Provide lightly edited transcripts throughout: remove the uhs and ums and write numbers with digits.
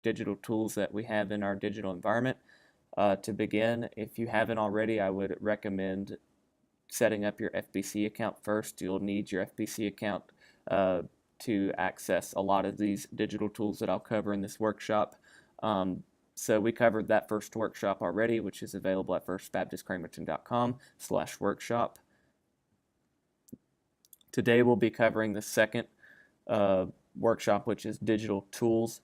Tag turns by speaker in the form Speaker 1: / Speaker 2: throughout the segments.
Speaker 1: digital tools that we have in our digital environment. To begin, if you haven't already, I would recommend setting up your FBC account first. You'll need your FBC account to access a lot of these digital tools that I'll cover in this workshop. So we covered that first workshop already, which is available at firstbaptistcramerton.com/workshop. Today we'll be covering the second workshop, which is digital tools,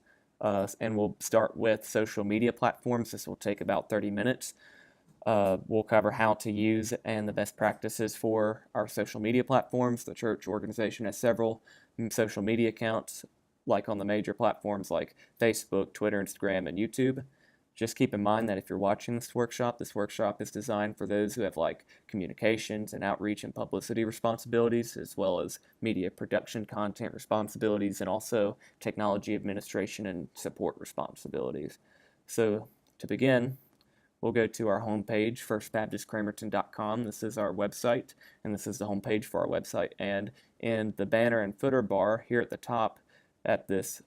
Speaker 1: and we'll start with social media platforms. This will take about 30 minutes. We'll cover how to use and the best practices for our social media platforms. The church organization has several social media accounts, like on the major platforms like Facebook, Twitter, Instagram, and YouTube. Just keep in mind that if you're watching this workshop is designed for those who have like communications and outreach and publicity responsibilities, as well as media production, content responsibilities, and also technology administration and support responsibilities. So to begin, we'll go to our homepage, firstbaptistcramerton.com. This is our website, and this is the homepage for our website. And in the banner and footer bar here at the top, at this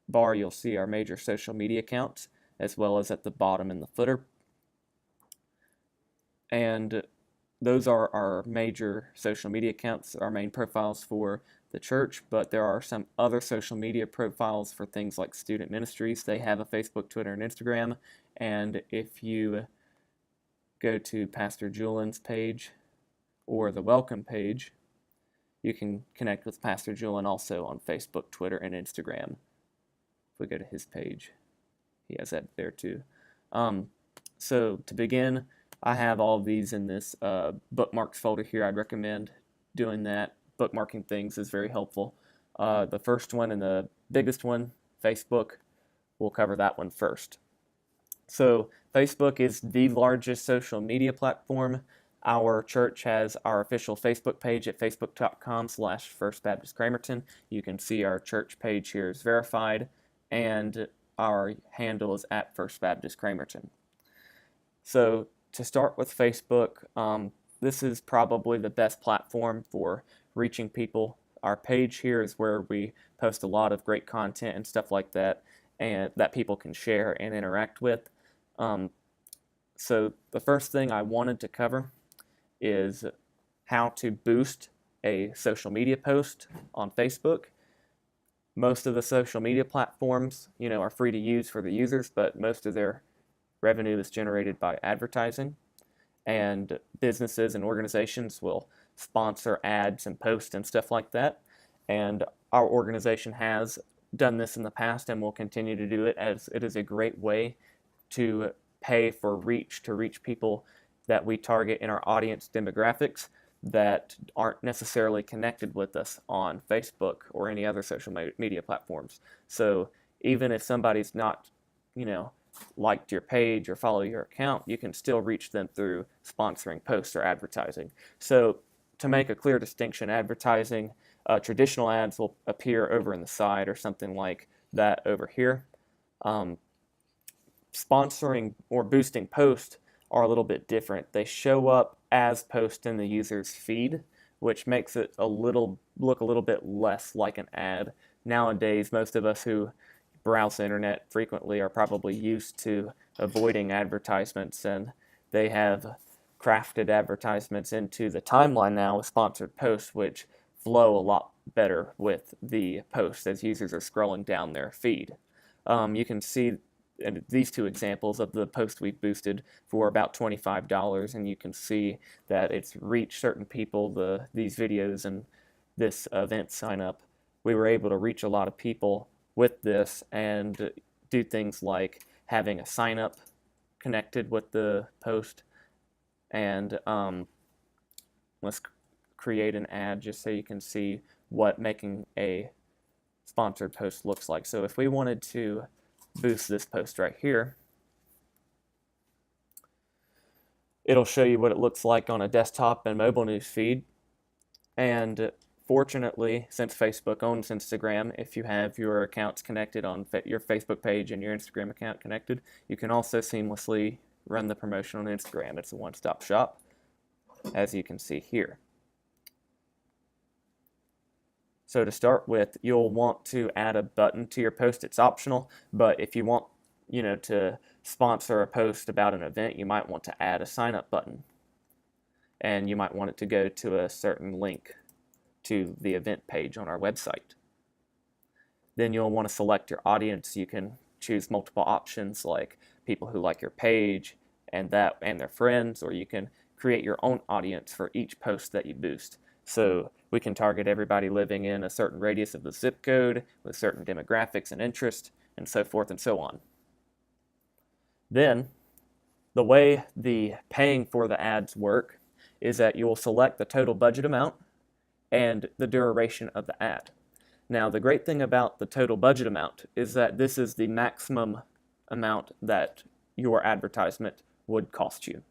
Speaker 1: bar, you'll see our major social media accounts, as well as at the bottom in the footer. And those are our major social media accounts, our main profiles for the church, but there are some other social media profiles for things like student ministries. They have a Facebook, Twitter, and Instagram. And if you go to Pastor Julian's page or the welcome page, you can connect with Pastor Julian also on Facebook, Twitter, and Instagram. If we go to his page, he has that there too. So to begin, I have all of these in this bookmarks folder here. I'd recommend doing that. Bookmarking things is very helpful. The first one and the biggest one, Facebook, we'll cover that one first. So Facebook is the largest social media platform. Our church has our official Facebook page at facebook.com/firstbaptistcramerton. You can see our church page here is verified, and our handle is at First Baptist Cramerton. So to start with Facebook, this is probably the best platform for reaching people. Our page here is where we post a lot of great content and stuff like that, and that people can share and interact with. So the first thing I wanted to cover is how to boost a social media post on Facebook. Most of the social media platforms, are free to use for the users, but most of their revenue is generated by advertising. And businesses and organizations will sponsor ads and posts and stuff like that. And our organization has done this in the past and will continue to do it, as it is a great way to pay for reach, to reach people that we target in our audience demographics that aren't necessarily connected with us on Facebook or any other social media platforms. So even if somebody's not, liked your page or follow your account, you can still reach them through sponsoring posts or advertising. So to make a clear distinction, advertising, traditional ads will appear over in the side or something like that over here. Sponsoring or boosting posts are a little bit different. They show up as posts in the user's feed, which makes it look a little bit less like an ad. Nowadays, most of us who browse the internet frequently are probably used to avoiding advertisements, and they have crafted advertisements into the timeline now with sponsored posts, which flow a lot better with the posts as users are scrolling down their feed. You can see these two examples of the post we boosted for about $25, and you can see that it's reached certain people, these videos and this event sign up. We were able to reach a lot of people with this and do things like having a sign up connected with the post. And let's create an ad just so you can see what making a sponsored post looks like. So if we wanted to boost this post right here, it'll show you what it looks like on a desktop and mobile news feed. And fortunately, since Facebook owns Instagram, if you have your accounts connected on your Facebook page and your Instagram account connected, you can also seamlessly run the promotion on Instagram. It's a one-stop shop, as you can see here. So to start with, you'll want to add a button to your post. It's optional, but if you want, to sponsor a post about an event, you might want to add a sign up button. And you might want it to go to a certain link to the event page on our website. Then you'll want to select your audience. You can choose multiple options like people who like your page and their friends, or you can create your own audience for each post that you boost. So we can target everybody living in a certain radius of the zip code with certain demographics and interests, and so forth and so on. Then the way the paying for the ads work is that you will select the total budget amount and the duration of the ad. Now, the great thing about the total budget amount is that this is the maximum amount that your advertisement would cost you.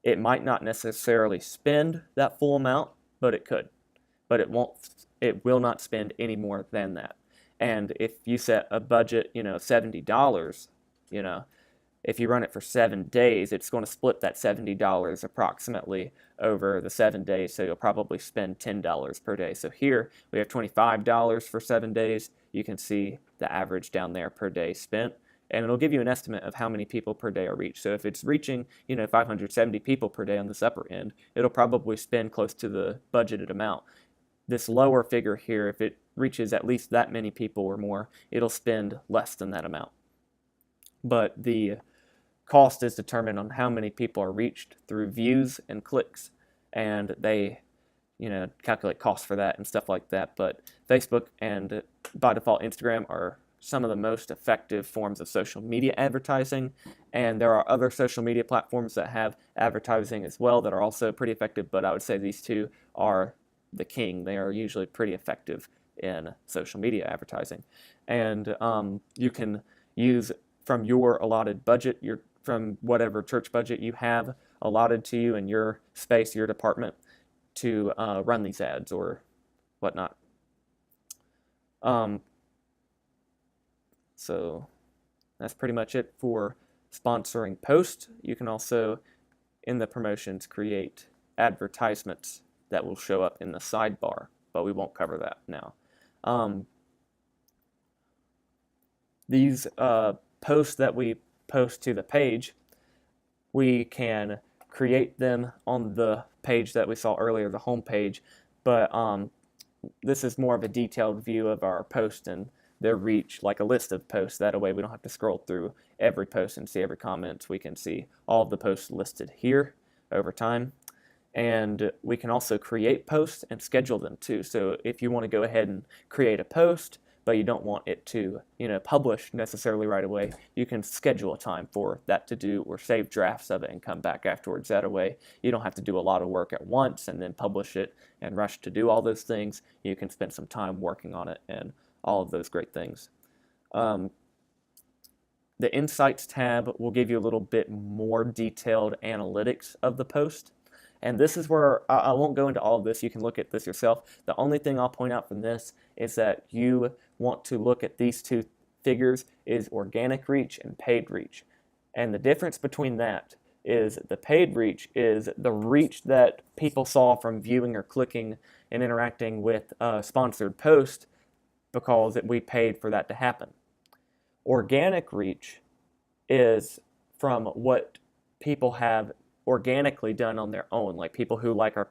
Speaker 1: It might not necessarily spend that full amount, but it could. But it will not spend any more than that. And if you set a budget, $70, if you run it for 7 days, it's going to split that $70 approximately over the 7 days, so you'll probably spend $10 per day. So here we have $25 for 7 days. You can see the average down there per day spent, and it'll give you an estimate of how many people per day are reached. So if it's reaching, 570 people per day on this upper end, it'll probably spend close to the budgeted amount. This lower figure here, if it reaches at least that many people or more, it'll spend less than that amount. But the cost is determined on how many people are reached through views and clicks, and they calculate costs for that and stuff like that. But Facebook and by default Instagram are some of the most effective forms of social media advertising, and there are other social media platforms that have advertising as well that are also pretty effective, but I would say these two are the king. They are usually pretty effective in social media advertising, and you can use from your allotted budget, from whatever church budget you have allotted to you in your space, your department, to run these ads or whatnot. So that's pretty much it for sponsoring posts. You can also, in the promotions, create advertisements that will show up in the sidebar, but we won't cover that now. These posts that we post to the page, we can create them on the page that we saw earlier, the home page, but this is more of a detailed view of our post and their reach, like a list of posts. That way we don't have to scroll through every post and see every comment. We can see all of the posts listed here over time. And we can also create posts and schedule them too. So if you want to go ahead and create a post, but you don't want it to, publish necessarily right away, you can schedule a time for that to do, or save drafts of it and come back afterwards. That way you don't have to do a lot of work at once and then publish it and rush to do all those things. You can spend some time working on it and all of those great things. The Insights tab will give you a little bit more detailed analytics of the post. And this is where I won't go into all of this. You can look at this yourself. The only thing I'll point out from this is that you want to look at these two figures, is organic reach and paid reach. And the difference between that is the paid reach is the reach that people saw from viewing or clicking and interacting with a sponsored post because we paid for that to happen. Organic reach is from what people have organically done on their own, like people who like our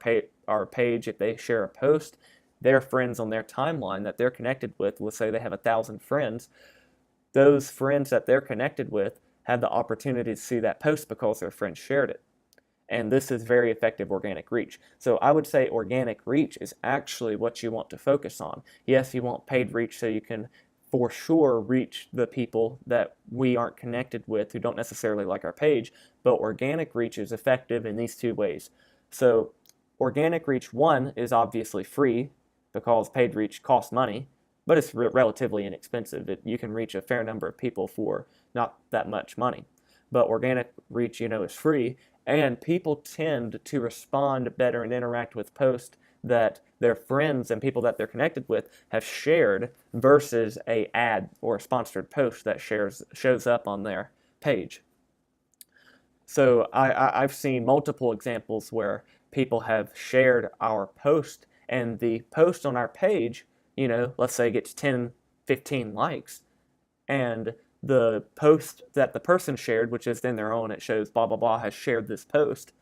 Speaker 1: page. If they share a post, their friends on their timeline that they're connected with, let's say they have 1,000 friends, those friends that they're connected with have the opportunity to see that post because their friends shared it. And this is very effective organic reach. So I would say organic reach is actually what you want to focus on. Yes, you want paid reach so you can for sure reach the people that we aren't connected with, who don't necessarily like our page, but organic reach is effective in these two ways. So organic reach, one, is obviously free because paid reach costs money, but it's relatively inexpensive. You can reach a fair number of people for not that much money. But organic reach, is free, and people tend to respond better and interact with posts that their friends and people that they're connected with have shared versus a ad or a sponsored post that shows up on their page. So I've seen multiple examples where people have shared our post, and the post on our page, let's say it gets 10, 15 likes, and the post that the person shared, which is then their own, it shows blah, blah, blah has shared this post,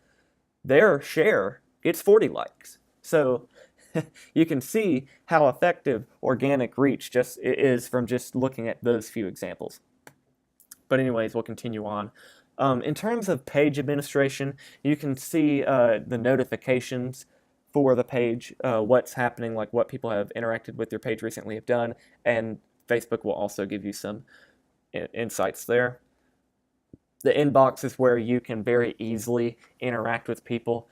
Speaker 1: their share gets 40 likes. So you can see how effective organic reach just is from just looking at those few examples. But anyways, we'll continue on. In terms of page administration, you can see the notifications for the page, what's happening, like what people have interacted with your page recently have done, and Facebook will also give you some insights there. The inbox is where you can very easily interact with people.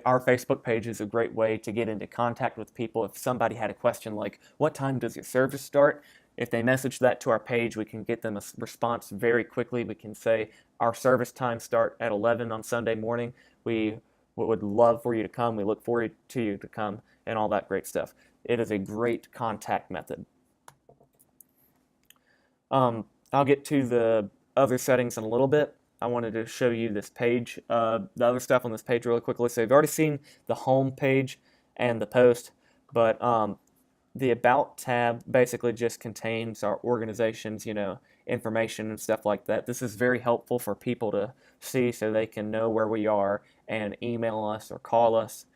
Speaker 1: Our Facebook page is a great way to get into contact with people. If somebody had a question like, what time does your service start? If they message that to our page, we can get them a response very quickly. We can say, our service times start at 11 on Sunday morning. We would love for you to come. We look forward to you to come, and all that great stuff. It is a great contact method. I'll get to the other settings in a little bit. I wanted to show you this page, the other stuff on this page really quickly. So you've already seen the home page and the post, but the About tab basically just contains our organization's, information and stuff like that. This is very helpful for people to see so they can know where we are and email us or call us.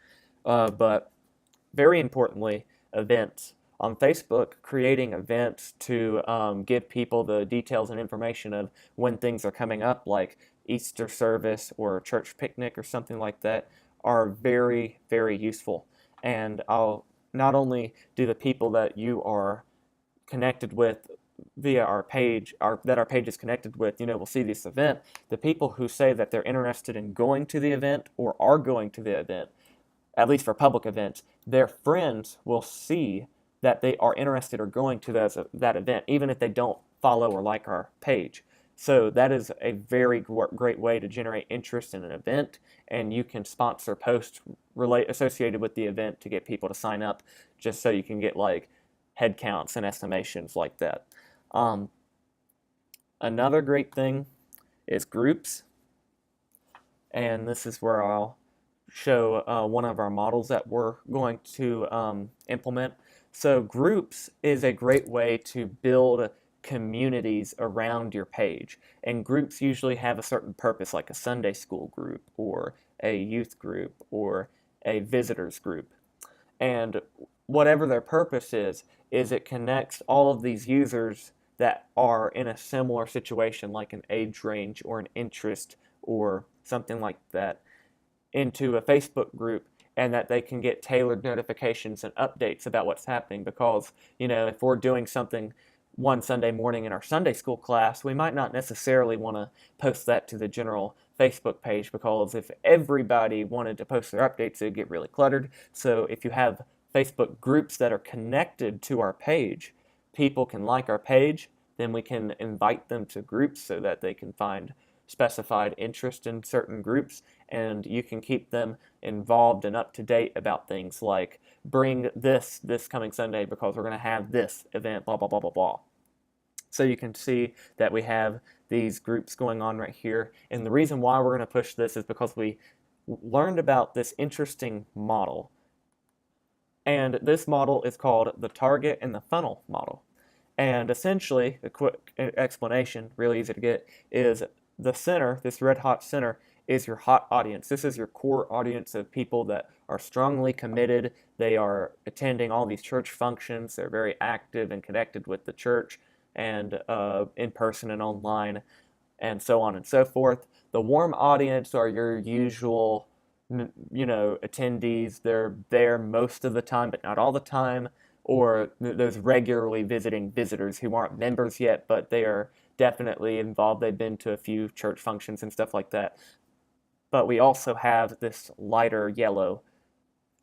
Speaker 1: But very importantly, events. On Facebook, creating events to give people the details and information of when things are coming up, like Easter service or church picnic or something like that, are very, very useful. And I'll not only do the people that you are connected with via our page, that our page is connected with, will see this event, the people who say that they're interested in going to the event or are going to the event, at least for public events, their friends will see that they are interested or going to that event, even if they don't follow or like our page. So that is a very great way to generate interest in an event, and you can sponsor posts associated with the event to get people to sign up, just so you can get like head counts and estimations like that. Another great thing is groups, and this is where I'll show one of our models that we're going to implement. So groups is a great way to build communities around your page, and groups usually have a certain purpose, like a Sunday school group or a youth group or a visitors group. And whatever their purpose is it connects all of these users that are in a similar situation, like an age range or an interest or something like that, into a Facebook group, and that they can get tailored notifications and updates about what's happening. Because, if we're doing something one Sunday morning in our Sunday school class, we might not necessarily want to post that to the general Facebook page, because if everybody wanted to post their updates, it'd get really cluttered. So if you have Facebook groups that are connected to our page, people can like our page, then we can invite them to groups so that they can find specified interest in certain groups, and you can keep them involved and up to date about things like, bring this coming Sunday because we're going to have this event, blah, blah, blah, blah, blah. So you can see that we have these groups going on right here, and the reason why we're going to push this is because we learned about this interesting model, and this model is called the target and the funnel model. And essentially, a quick explanation, really easy to get, is the center, this red hot center, is your hot audience. This is your core audience of people that are strongly committed. They are attending all these church functions. They're very active and connected with the church, and in person and online, and so on and so forth. The warm audience are your usual, attendees. They're there most of the time, but not all the time. Or those regularly visiting visitors who aren't members yet, but they are definitely involved. They've been to a few church functions and stuff like that. But we also have this lighter yellow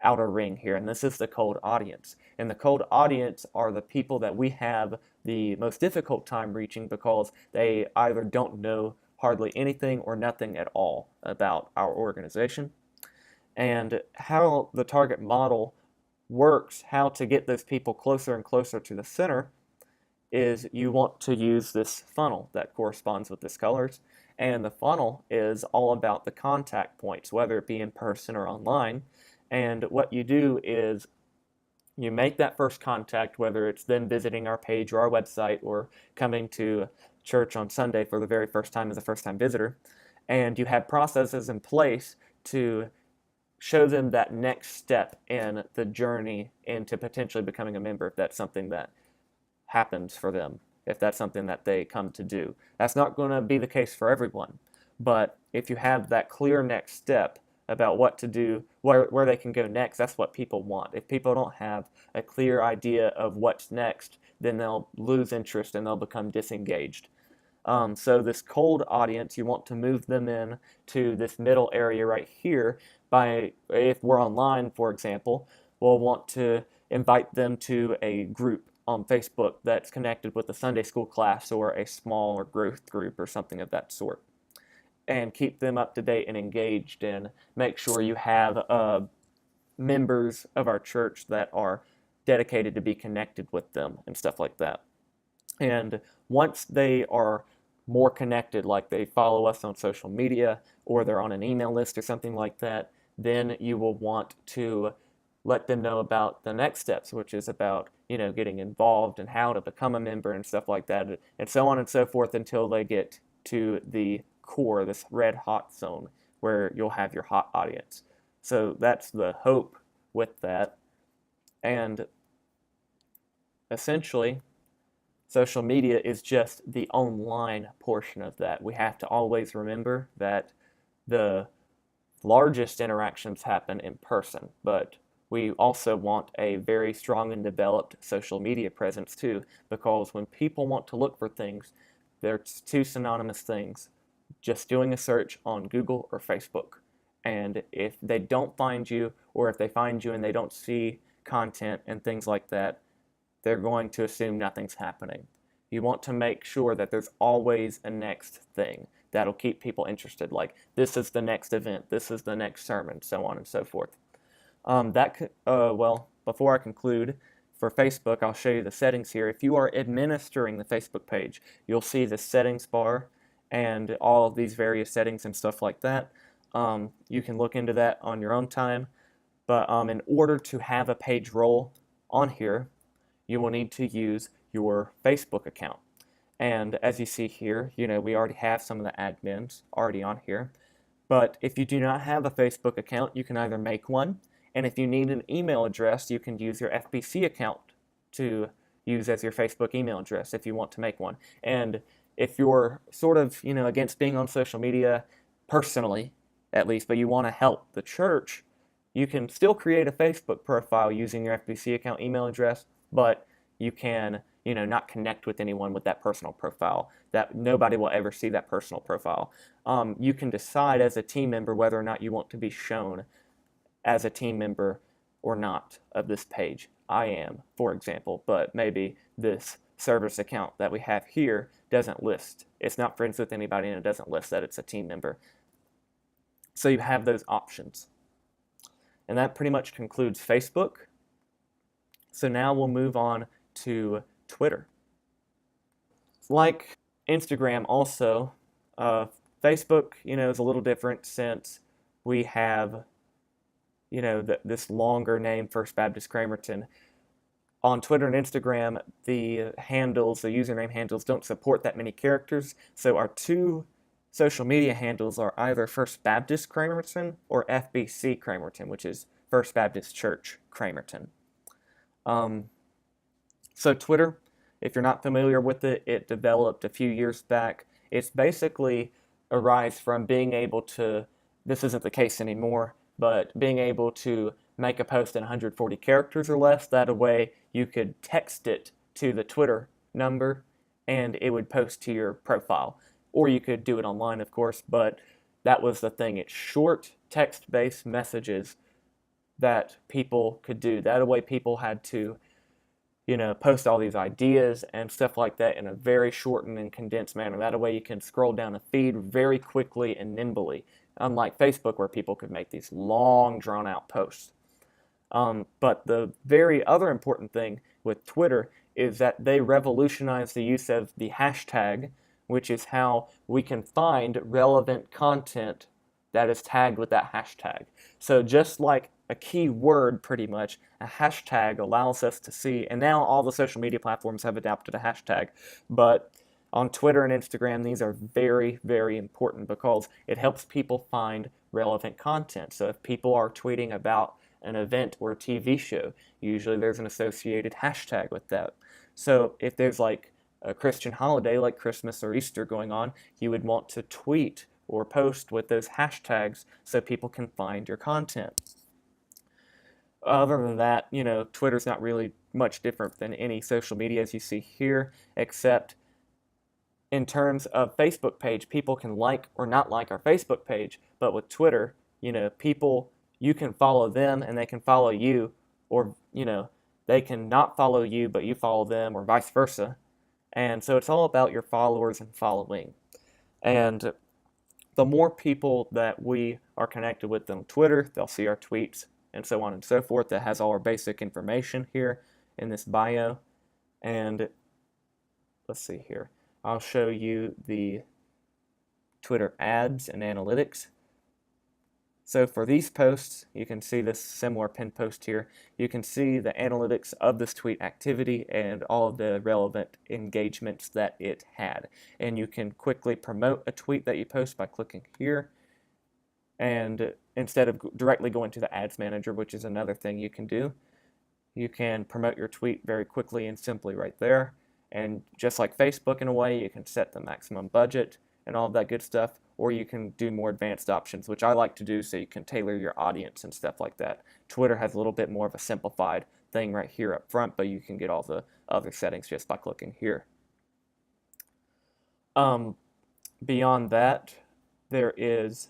Speaker 1: outer ring here, and this is the cold audience. And the cold audience are the people that we have the most difficult time reaching, because they either don't know hardly anything or nothing at all about our organization. And how the target model works, how to get those people closer and closer to the center, is you want to use this funnel that corresponds with these colors. And the funnel is all about the contact points, whether it be in person or online. And what you do is You make that first contact, whether it's them visiting our page or our website or coming to church on Sunday for the very first time as a first-time visitor, and you have processes in place to show them that next step in the journey into potentially becoming a member if that's something that happens for them, if that's something that they come to do. That's not going to be the case for everyone, but if you have that clear next step about what to do, where they can go next, that's what people want. If people don't have a clear idea of what's next, then they'll lose interest and they'll become disengaged. So this cold audience, you want to move them in to this middle area right here by, if we're online, for example, we'll want to invite them to a group on Facebook that's connected with a Sunday school class or a smaller growth group or something of that sort, and keep them up to date and engaged, and make sure you have members of our church that are dedicated to be connected with them and stuff like that. And once they are more connected, like they follow us on social media or they're on an email list or something like that, then you will want to let them know about the next steps, which is about, getting involved and how to become a member and stuff like that, and so on and so forth until they get to the core, this red hot zone, where you'll have your hot audience. So that's the hope with that. And essentially, social media is just the online portion of that. We have to always remember that the largest interactions happen in person, but we also want a very strong and developed social media presence too, because when people want to look for things, there's two synonymous things: just doing a search on Google or Facebook. And if they don't find you, or if they find you and they don't see content and things like that, they're going to assume nothing's happening. You want to make sure that there's always a next thing that'll keep people interested, like this is the next event, this is the next sermon, so on and so forth. Before I conclude, for Facebook, I'll show you the settings here. If you are administering the Facebook page, you'll see the settings bar and all of these various settings and stuff like that. You can look into that on your own time, but in order to have a page role on here, you will need to use your Facebook account. And as you see here, we already have some of the admins already on here. But if you do not have a Facebook account, you can either make one, and if you need an email address, you can use your FBC account to use as your Facebook email address if you want to make one. And if you're sort of, against being on social media personally, at least, but you want to help the church, you can still create a Facebook profile using your FBC account email address, but you can, not connect with anyone with that personal profile. That nobody will ever see that personal profile. You can decide as a team member whether or not you want to be shown as a team member or not of this page. I am, for example, but maybe this service account that we have here doesn't list. It's not friends with anybody, and it doesn't list that it's a team member. So you have those options. And that pretty much concludes Facebook. So now we'll move on to Twitter. Like Instagram also, Facebook, is a little different since we have, this longer name, First Baptist Cramerton. On Twitter and Instagram, the username handles don't support that many characters, so our two social media handles are either First Baptist Cramerton or FBC Cramerton, which is First Baptist Church Cramerton. So Twitter, if you're not familiar with it, it developed a few years back. It's basically a rise from being able to, this isn't the case anymore, but being able to make a post in 140 characters or less. That way you could text it to the Twitter number and it would post to your profile. Or you could do it online, of course, but that was the thing. It's short text-based messages that people could do. That way people had to, post all these ideas and stuff like that in a very shortened and condensed manner. That way you can scroll down a feed very quickly and nimbly, unlike Facebook where people could make these long, drawn-out posts. But the very other important thing with Twitter is that they revolutionized the use of the hashtag, which is how we can find relevant content that is tagged with that hashtag. So just like a key word pretty much. A hashtag allows us to see, and now all the social media platforms have adapted a hashtag, but on Twitter and Instagram, these are very, very important because it helps people find relevant content. So if people are tweeting about an event or a TV show, usually there's an associated hashtag with that. So if there's like a Christian holiday like Christmas or Easter going on, you would want to tweet or post with those hashtags so people can find your content. Other than that, Twitter's not really much different than any social media as you see here, except in terms of Facebook page, people can like or not like our Facebook page, but with Twitter, people, you can follow them and they can follow you, or, they can not follow you, but you follow them, or vice versa. And so it's all about your followers and following. And the more people that we are connected with on Twitter, they'll see our tweets and so on and so forth. That has all our basic information here in this bio. And let's see here. I'll show you the Twitter ads and analytics. So for these posts, you can see this similar pinned post here. You can see the analytics of this tweet activity and all of the relevant engagements that it had. And you can quickly promote a tweet that you post by clicking here. And instead of directly going to the ads manager, which is another thing you can do, you can promote your tweet very quickly and simply right there. And just like Facebook in a way, you can set the maximum budget and all of that good stuff, or you can do more advanced options, which I like to do so you can tailor your audience and stuff like that. Twitter has a little bit more of a simplified thing right here up front, but you can get all the other settings just by clicking here. Beyond that, there is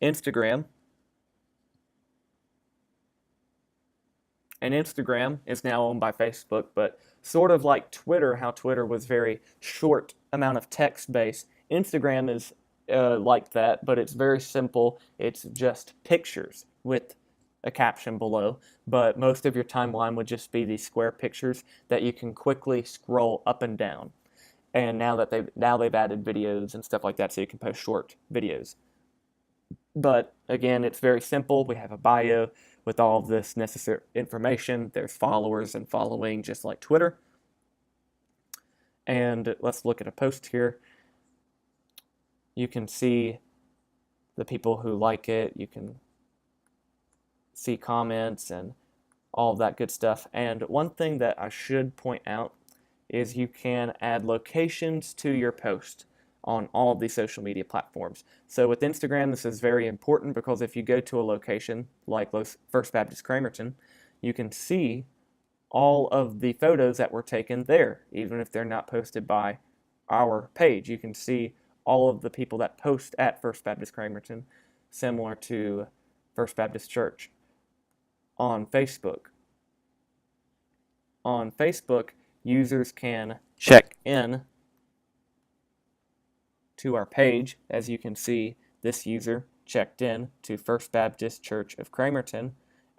Speaker 1: Instagram. And Instagram is now owned by Facebook, but sort of like Twitter, how Twitter was very short amount of text based, Instagram is like that, but it's very simple. It's just pictures with a caption below, but most of your timeline would just be these square pictures that you can quickly scroll up and down. And now they've added videos and stuff like that, so you can post short videos. But again, it's very simple. We have a bio with all of this necessary information. There's followers and following, just like Twitter. And let's look at a post here. You can see the people who like it. You can see comments and all of that good stuff. And one thing that I should point out is you can add locations to your post on all of these social media platforms. So with Instagram, this is very important because if you go to a location like First Baptist Cramerton, you can see all of the photos that were taken there, even if they're not posted by our page. You can see all of the people that post at First Baptist Cramerton, similar to First Baptist Church. On Facebook, users can check in to our page. As you can see, this user checked in to First Baptist Church of Cramerton,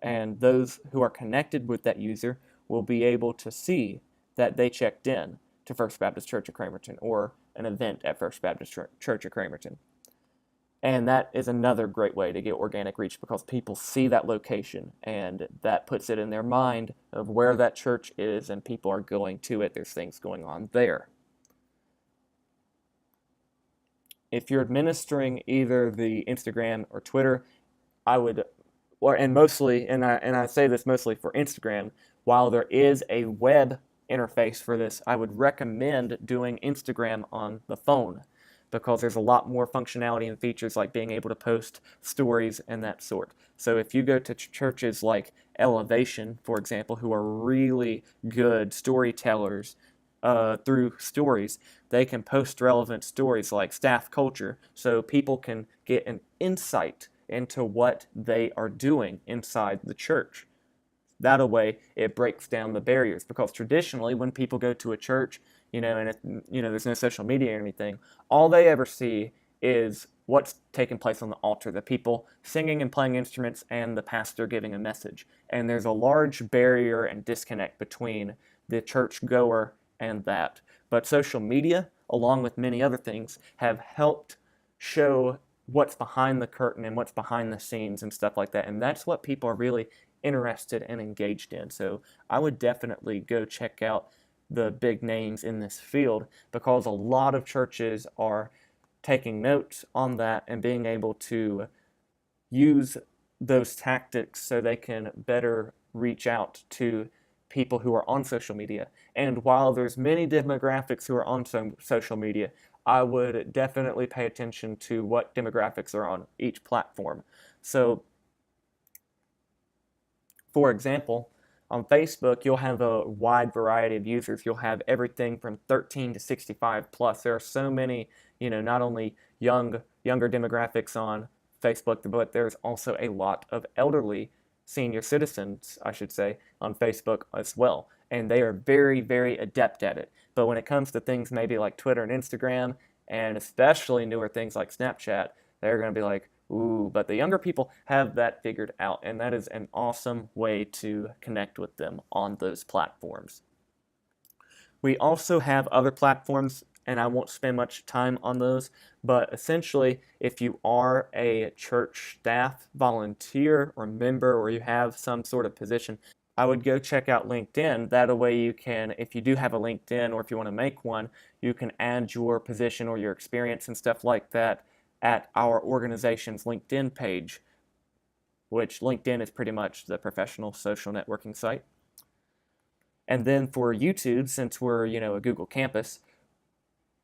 Speaker 1: and those who are connected with that user will be able to see that they checked in to First Baptist Church of Cramerton or an event at First Baptist Church of Cramerton. And that is another great way to get organic reach because people see that location and that puts it in their mind of where that church is and people are going to it. There's things going on there. If you're administering either the Instagram or Twitter, I say this mostly for Instagram, while there is a web interface for this, I would recommend doing Instagram on the phone because there's a lot more functionality and features like being able to post stories and that sort. So if you go to churches like Elevation, for example, who are really good storytellers through stories, they can post relevant stories like staff culture so people can get an insight into what they are doing inside the church. That way, it breaks down the barriers because traditionally, when people go to a church, and there's no social media or anything, all they ever see is what's taking place on the altar, the people singing and playing instruments and the pastor giving a message. And there's a large barrier and disconnect between the church goer and that. But social media along with many other things, have helped show what's behind the curtain and what's behind the scenes and stuff like that. And that's what people are really interested and engaged in. So I would definitely go check out the big names in this field, because a lot of churches are taking notes on that and being able to use those tactics so they can better reach out to people who are on social media. And while there's many demographics who are on social media, I would definitely pay attention to what demographics are on each platform. So, for example, on Facebook, you'll have a wide variety of users. You'll have everything from 13 to 65 plus. There are so many, not only younger demographics on Facebook, but there's also a lot of elderly senior citizens, I should say, on Facebook as well. And they are very, very adept at it. But when it comes to things maybe like Twitter and Instagram, and especially newer things like Snapchat, they're going to be like, ooh, but the younger people have that figured out, and that is an awesome way to connect with them on those platforms. We also have other platforms, and I won't spend much time on those, but essentially, if you are a church staff, volunteer, or member, or you have some sort of position, I would go check out LinkedIn. That way you can, if you do have a LinkedIn, or if you want to make one, you can add your position or your experience and stuff like that at our organization's LinkedIn page, which LinkedIn is pretty much the professional social networking site. And then for YouTube, since we're, a Google campus,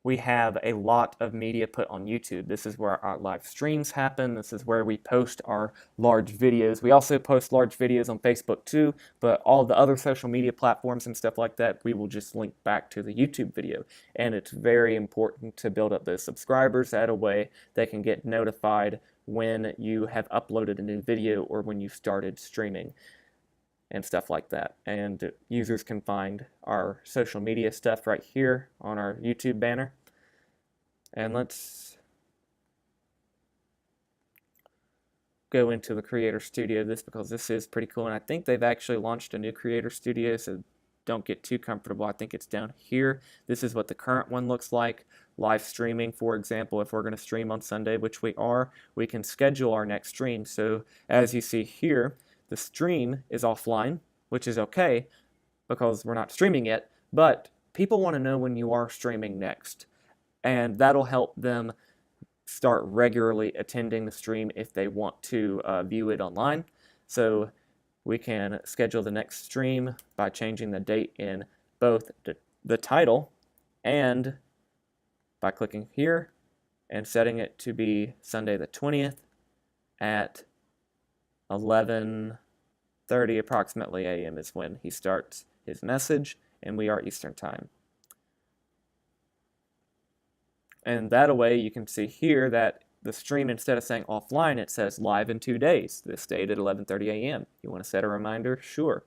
Speaker 1: we have a lot of media put on YouTube. This is where our live streams happen. This is where we post our large videos. We also post large videos on Facebook too, but all the other social media platforms and stuff like that, we will just link back to the YouTube video. And it's very important to build up those subscribers. That way they can get notified when you have uploaded a new video or when you started streaming and stuff like that. And users can find our social media stuff right here on our YouTube banner. And let's go into the Creator Studio because this is pretty cool. And I think they've actually launched a new Creator Studio, so don't get too comfortable. I think it's down here. This is what the current one looks like. Live streaming, for example, if we're going to stream on Sunday, which we are, we can schedule our next stream. So as you see here, the stream is offline, which is okay because we're not streaming yet, but people want to know when you are streaming next. And that'll help them start regularly attending the stream if they want to view it online. So we can schedule the next stream by changing the date in both the title and by clicking here and setting it to be Sunday the 20th at 11:30 approximately a.m. is when he starts his message, and we are Eastern time. And that way you can see here that the stream, instead of saying offline, it says live in 2 days, this date at 11:30 a.m. You want to set a reminder? Sure.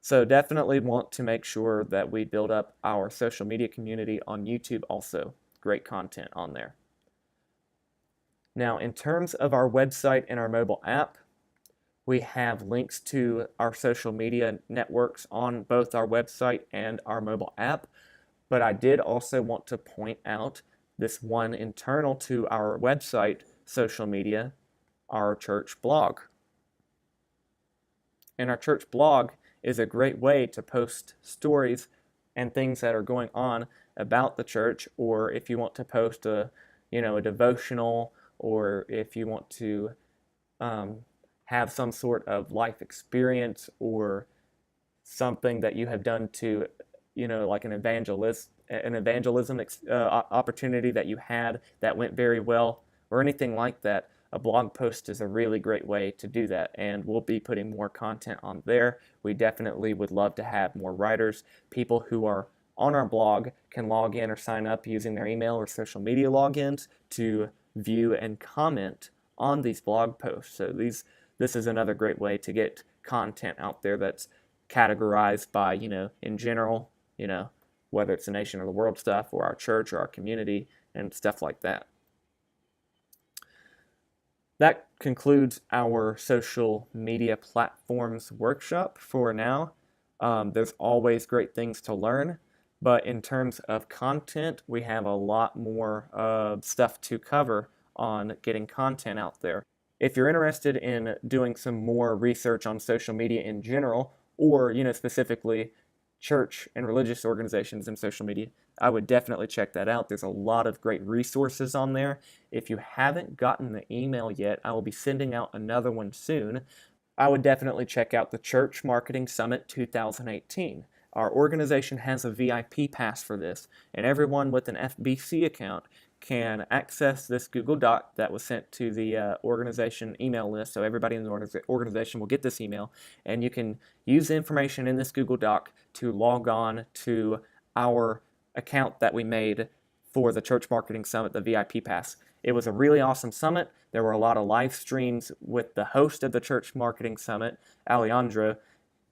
Speaker 1: So definitely want to make sure that we build up our social media community on YouTube also. Great content on there. Now, in terms of our website and our mobile app, we have links to our social media networks on both our website and our mobile app. But I did also want to point out this one internal to our website social media, our church blog. And our church blog is a great way to post stories and things that are going on about the church, or if you want to post a devotional, or if you want to have some sort of life experience or something that you have done to, like an evangelism opportunity that you had that went very well, or anything like that. A blog post is a really great way to do that, and we'll be putting more content on there. We definitely would love to have more writers. People who are on our blog can log in or sign up using their email or social media logins to view and comment on these blog posts. So this is another great way to get content out there that's categorized by, in general, whether it's the nation or the world stuff, or our church or our community and stuff like that. That concludes our social media platforms workshop for now. There's always great things to learn, But in terms of content, we have a lot more stuff to cover on getting content out there. If you're interested in doing some more research on social media in general, or specifically church and religious organizations and social media, I would definitely check that out. There's a lot of great resources on there. If you haven't gotten the email yet, I will be sending out another one soon. I would definitely check out the Church Marketing Summit 2018. Our organization has a VIP pass for this, and everyone with an FBC account can access this Google Doc that was sent to the organization email list. So everybody in the organization will get this email, and you can use the information in this Google Doc to log on to our account that we made for the Church Marketing Summit, the VIP Pass. It was a really awesome summit. There were a lot of live streams with the host of the Church Marketing Summit, Alejandro,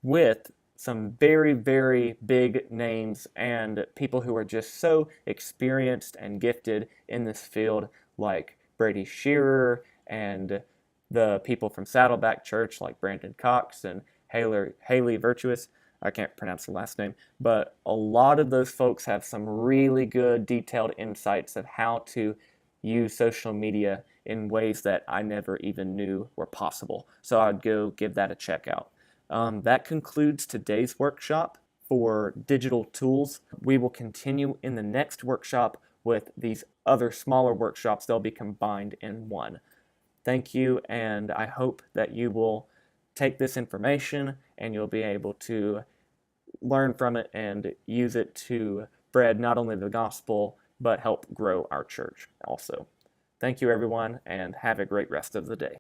Speaker 1: with some very, very big names and people who are just so experienced and gifted in this field, like Brady Shearer and the people from Saddleback Church, like Brandon Cox and Haley Virtuous. I can't pronounce the last name, but a lot of those folks have some really good detailed insights of how to use social media in ways that I never even knew were possible. So I'd go give that a check out. That concludes today's workshop for digital tools. We will continue in the next workshop with these other smaller workshops. They'll be combined in one. Thank you, and I hope that you will take this information and you'll be able to learn from it and use it to spread not only the gospel, but help grow our church also. Thank you, everyone, and have a great rest of the day.